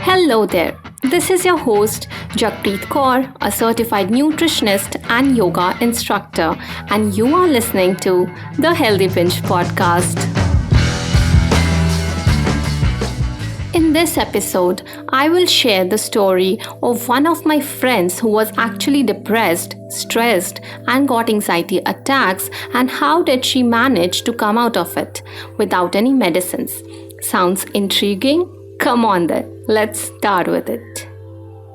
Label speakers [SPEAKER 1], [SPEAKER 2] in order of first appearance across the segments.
[SPEAKER 1] Hello there. This is your host Jakpreet Kaur, a certified nutritionist and yoga instructor, and you are listening to the Healthy Pinch podcast. In this episode, I will share the story of one of my friends who was actually depressed, stressed, and got anxiety attacks, and how did she manage to come out of it without any medicines. Sounds intriguing? Come on then, let's start with it.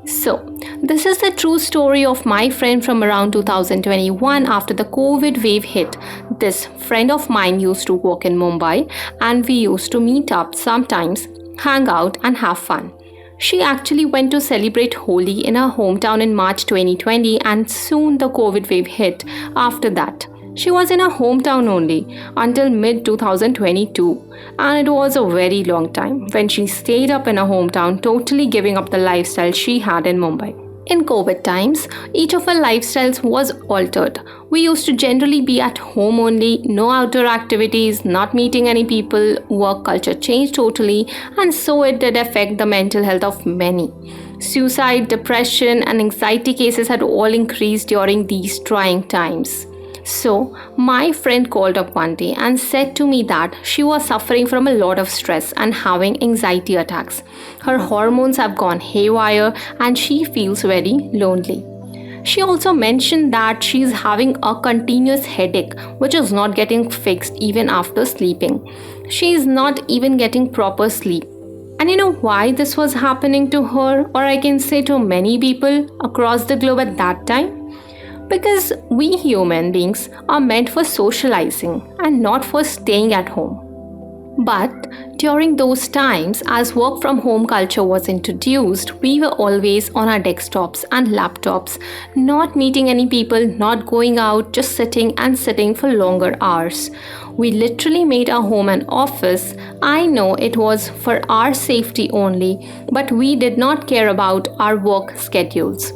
[SPEAKER 1] So, this is the true story of my friend from around 2021 after the COVID wave hit. This friend of mine used to work in Mumbai and we used to meet up sometimes, hang out and have fun. She actually went to celebrate Holi in her hometown in March 2020 and soon the COVID wave hit after that. She was in her hometown only until mid-2022 and it was a very long time when she stayed up in her hometown, totally giving up the lifestyle she had in Mumbai. In COVID times, each of our lifestyles was altered. We used to generally be at home only, no outdoor activities, not meeting any people, work culture changed totally, and so it did affect the mental health of many. Suicide, depression, and anxiety cases had all increased during these trying times. So, my friend called up one day and said to me that she was suffering from a lot of stress and having anxiety attacks. Her hormones have gone haywire and she feels very lonely. She also mentioned that she is having a continuous headache which is not getting fixed even after sleeping. She is not even getting proper sleep. And you know why this was happening to her, or I can say to many people across the globe at that time? Because we human beings are meant for socializing and not for staying at home. But during those times, as work from home culture was introduced, we were always on our desktops and laptops, not meeting any people, not going out, just sitting for longer hours. We literally made our home an office. I know it was for our safety only, but we did not care about our work schedules.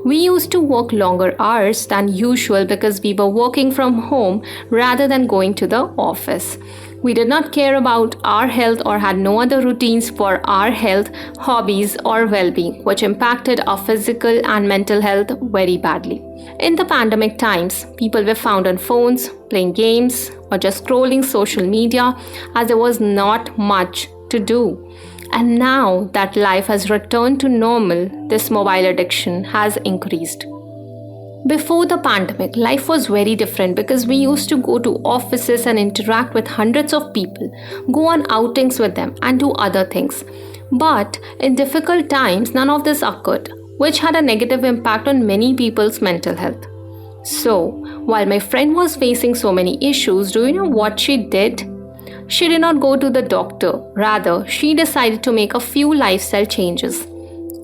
[SPEAKER 1] We used to work longer hours than usual because we were working from home rather than going to the office. We did not care about our health or had no other routines for our health, hobbies, or well-being, which impacted our physical and mental health very badly. In the pandemic times, people were found on phones, playing games, or just scrolling social media as there was not much to do. And now that life has returned to normal, this mobile addiction has increased. Before the pandemic, life was very different because we used to go to offices and interact with hundreds of people, go on outings with them and do other things. But in difficult times, none of this occurred, which had a negative impact on many people's mental health. So, while my friend was facing so many issues, do you know what she did? She did not go to the doctor. Rather, she decided to make a few lifestyle changes.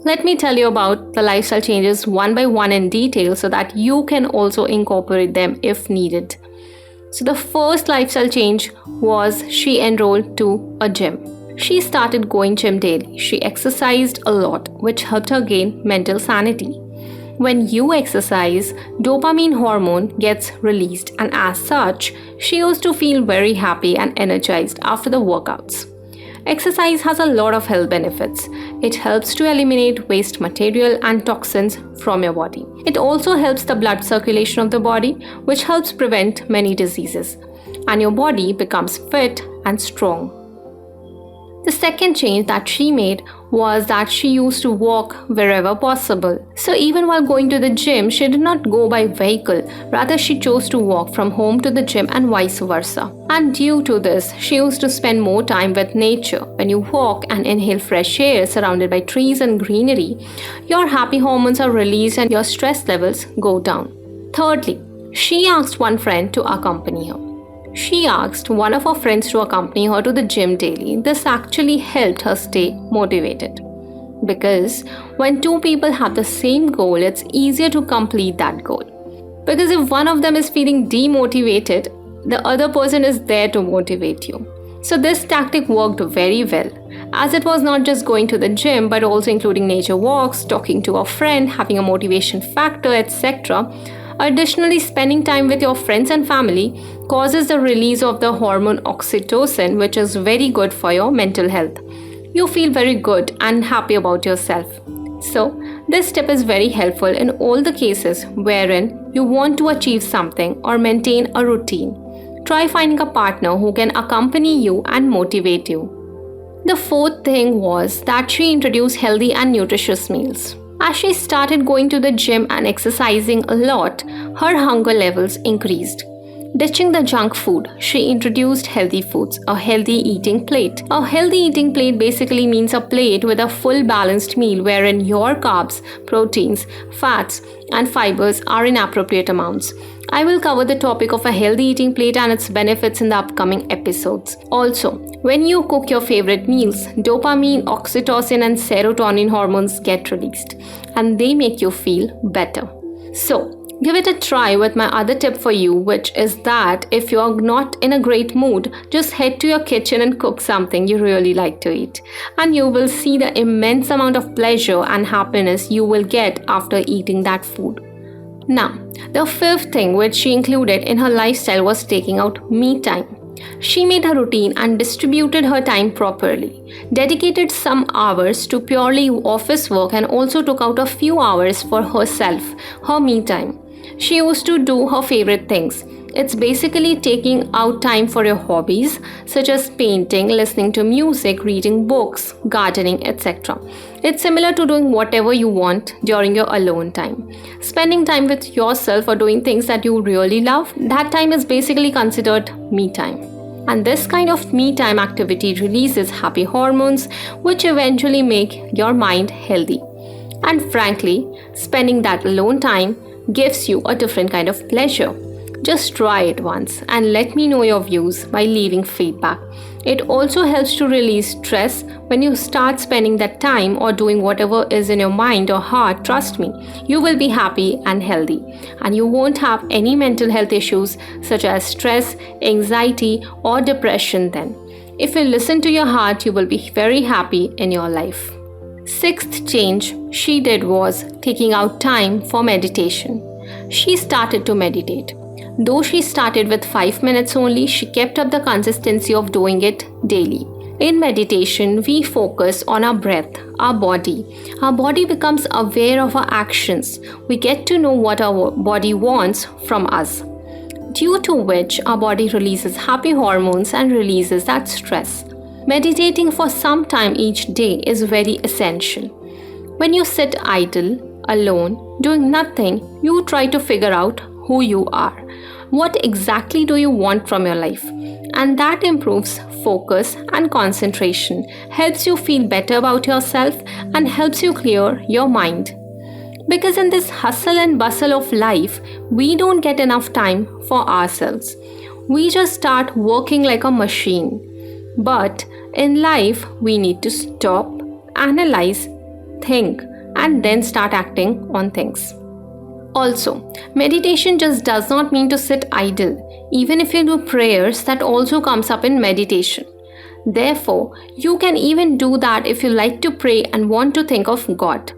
[SPEAKER 1] Let me tell you about the lifestyle changes one by one in detail so that you can also incorporate them if needed. So the first lifestyle change was she enrolled to a gym. She started going gym daily. She exercised a lot, which helped her gain mental sanity. When you exercise, dopamine hormone gets released, and as such, she used to feel very happy and energized after the workouts. Exercise has a lot of health benefits. It helps to eliminate waste material and toxins from your body. It also helps the blood circulation of the body, which helps prevent many diseases, and your body becomes fit and strong. The second change that she made was that she used to walk wherever possible. So even while going to the gym, she did not go by vehicle. Rather, she chose to walk from home to the gym and vice versa. And due to this, she used to spend more time with nature. When you walk and inhale fresh air surrounded by trees and greenery, your happy hormones are released and your stress levels go down. Thirdly, she asked one friend to accompany her. She asked one of her friends to accompany her to the gym daily. This actually helped her stay motivated. Because when two people have the same goal, it's easier to complete that goal. Because if one of them is feeling demotivated, the other person is there to motivate you. So this tactic worked very well, as it was not just going to the gym but also including nature walks, talking to a friend, having a motivation factor, etc. Additionally, spending time with your friends and family causes the release of the hormone oxytocin, which is very good for your mental health. you feel very good and happy about yourself. So, this tip is very helpful in all the cases wherein you want to achieve something or maintain a routine. Try finding a partner who can accompany you and motivate you. The fourth thing was that she introduced healthy and nutritious meals. As she started going to the gym and exercising a lot, her hunger levels increased. Ditching the junk food, she introduced healthy foods, a healthy eating plate. A healthy eating plate basically means a plate with a full balanced meal wherein your carbs, proteins, fats, and fibers are in appropriate amounts. I will cover the topic of a healthy eating plate and its benefits in the upcoming episodes. Also, when you cook your favorite meals, dopamine, oxytocin, and serotonin hormones get released, and they make you feel better. So, give it a try with my other tip for you, which is that if you are not in a great mood, just head to your kitchen and cook something you really like to eat. And you will see the immense amount of pleasure and happiness you will get after eating that food. Now, the fifth thing which she included in her lifestyle was taking out me time. She made her routine and distributed her time properly, dedicated some hours to purely office work and also took out a few hours for herself, her me time. She used to do her favorite things. It's basically taking out time for your hobbies such as painting, listening to music, reading books, gardening, etc. It's similar to doing whatever you want during your alone time. Spending time with yourself or doing things that you really love, that time is basically considered me time. And this kind of me time activity releases happy hormones which eventually make your mind healthy. And frankly, spending that alone time gives you a different kind of pleasure. Just try it once and let me know your views by leaving feedback. It also helps to release stress when you start spending that time or doing whatever is in your mind or heart. Trust me, you will be happy and healthy and you won't have any mental health issues such as stress, anxiety or depression then. If you listen to your heart, you will be very happy in your life. Sixth change she did was taking out time for meditation. She started to meditate. Though she started with 5 minutes only, she kept up the consistency of doing it daily. In meditation, we focus on our breath, our body. Our body becomes aware of our actions. We get to know what our body wants from us, due to which our body releases happy hormones and releases that stress. Meditating for some time each day is very essential. When you sit idle, alone, doing nothing, you try to figure out who you are. What exactly do you want from your life? And that improves focus and concentration, helps you feel better about yourself and helps you clear your mind. Because in this hustle and bustle of life, we don't get enough time for ourselves. We just start working like a machine. But in life, we need to stop, analyze, think, and then start acting on things. Also, meditation just does not mean to sit idle. Even if you do prayers, that also comes up in meditation. Therefore, you can even do that if you like to pray and want to think of God.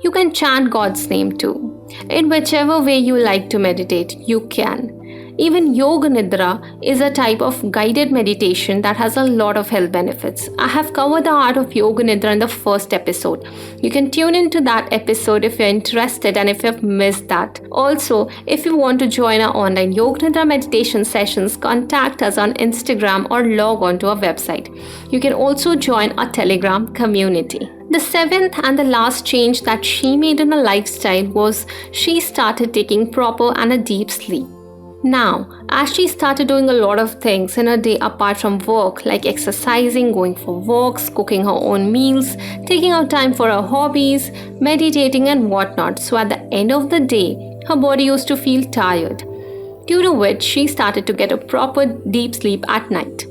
[SPEAKER 1] You can chant God's name too. In whichever way you like to meditate, you can. Even Yoga Nidra is a type of guided meditation that has a lot of health benefits. I have covered the art of Yoga Nidra in the first episode. You can tune into that episode if you're interested and if you've missed that. Also, if you want to join our online Yoga Nidra meditation sessions, contact us on Instagram or log on to our website. You can also join our Telegram community. The seventh and the last change that she made in her lifestyle was she started taking proper and a deep sleep. Now, as she started doing a lot of things in her day apart from work, like exercising, going for walks, cooking her own meals, taking out time for her hobbies, meditating and whatnot, so at the end of the day, her body used to feel tired, due to which she started to get a proper deep sleep at night.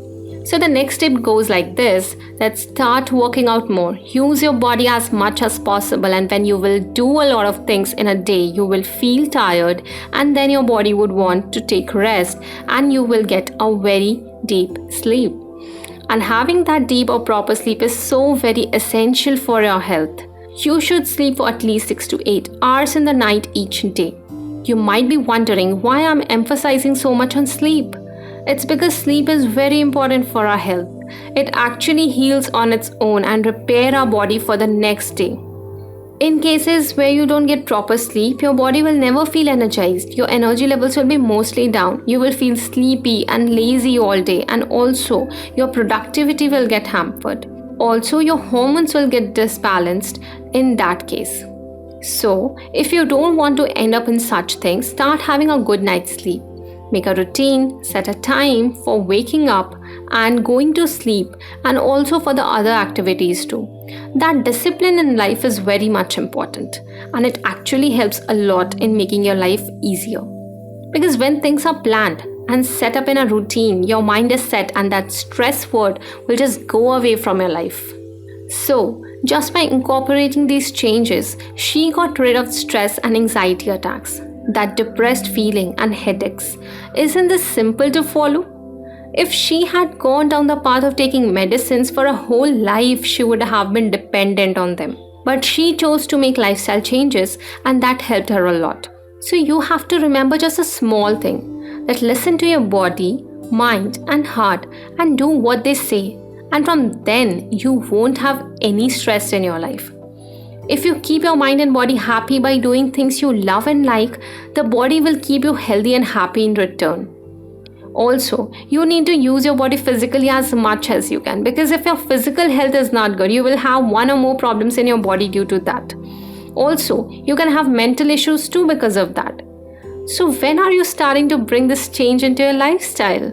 [SPEAKER 1] So the next tip goes like this, that start working out more. Use your body as much as possible, and when you will do a lot of things in a day, you will feel tired and then your body would want to take rest and you will get a very deep sleep. And having that deep or proper sleep is so very essential for your health. You should sleep for at least 6 to 8 hours in the night each day. You might be wondering why I'm emphasizing so much on sleep. It's because sleep is very important for our health. it actually heals on its own and repair our body for the next day. In cases where you don't get proper sleep, your body will never feel energized. Your energy levels will be mostly down. You will feel sleepy and lazy all day, and also your productivity will get hampered. Also, your hormones will get disbalanced in that case. So, if you don't want to end up in such things, start having a good night's sleep. Make a routine, set a time for waking up and going to sleep, and also for the other activities too. That discipline in life is very much important, and it actually helps a lot in making your life easier. Because when things are planned and set up in a routine, your mind is set and that stress word will just go away from your life. So, just by incorporating these changes, she got rid of stress and anxiety attacks, that depressed feeling and headaches. Isn't this simple to follow? If she had gone down the path of taking medicines for a whole life, she would have been dependent on them. But she chose to make lifestyle changes, and that helped her a lot. So you have to remember just a small thing, that listen to your body, mind and heart and do what they say. And from then, you won't have any stress in your life. If you keep your mind and body happy by doing things you love and like, the body will keep you healthy and happy in return. Also, you need to use your body physically as much as you can, because if your physical health is not good, you will have one or more problems in your body due to that. Also, you can have mental issues too because of that. So when are you starting to bring this change into your lifestyle?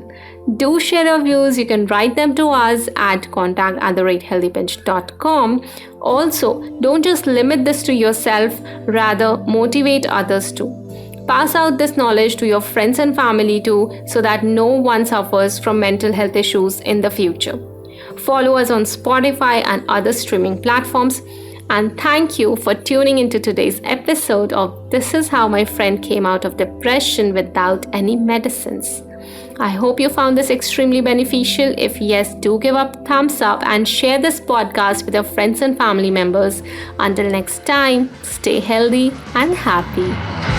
[SPEAKER 1] Do share your views. You can write them to us at contact@healthypinch.com. Also, don't just limit this to yourself, rather motivate others too. Pass out this knowledge to your friends and family too, so that no one suffers from mental health issues in the future. Follow us on Spotify and other streaming platforms. And thank you for tuning into today's episode of This is How My Friend Came Out of Depression Without Any Medicines. I hope you found this extremely beneficial. If yes, do give a thumbs up and share this podcast with your friends and family members. Until next time, stay healthy and happy.